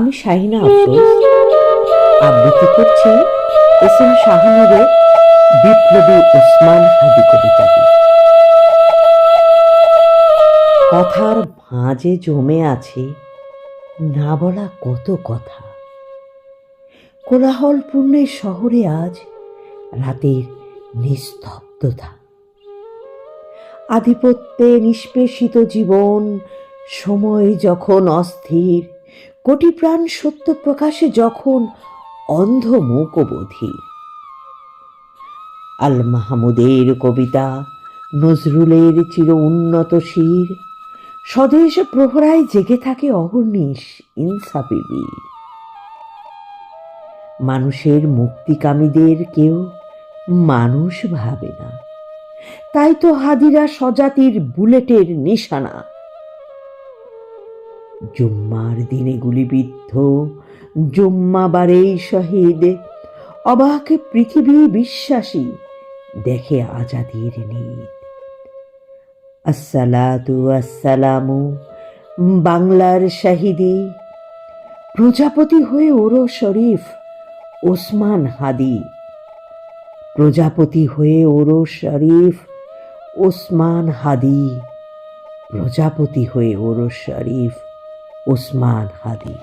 আমি শাহিনা আফরোজ আবৃত্তি করছি এস.এম. শাহানূরের বিপ্লবী ওসমান হাদি কবিতাটি। কথার ভাঁজে জমে আছে না বলা কত কথা। কোলাহলপূর্ণ শহরে আজ রাতের নিস্তব্ধতা। আধিপত্যে নিষ্পেষিত জীবন, সময় যখন অস্থির, কোটি প্রাণ সত্য প্রকাশে যখন অন্ধ মূক বধির। আল মাহমুদের কবিতা, নজরুলের চির উন্নত শির, স্বদেশ প্রহরায় জেগে থাকে অহর্নিশ ইনসাফি বীর। মানুষের মুক্তিকামীদের কেউ মানুষ ভাবে না, তাই তো হাদিরা স্বজাতির বুলেটের নিশানা। জুম্মার দিনে গুলিবিদ্ধ, জুম্মাবারেই শহীদ, অবাক পৃথিবী বিশ্বাসী দেখে আজাদির নিদ। আসসালাতু আসসালামু বাংলার শাহিদি, প্রজাপতি হয়ে ওরো শরীফ ওসমান হাদি। প্রজাপতি হয়ে ওরো শরীফ ওসমান হাদি। প্রজাপতি হয়ে ওরো শরীফ ওসমান হাদি।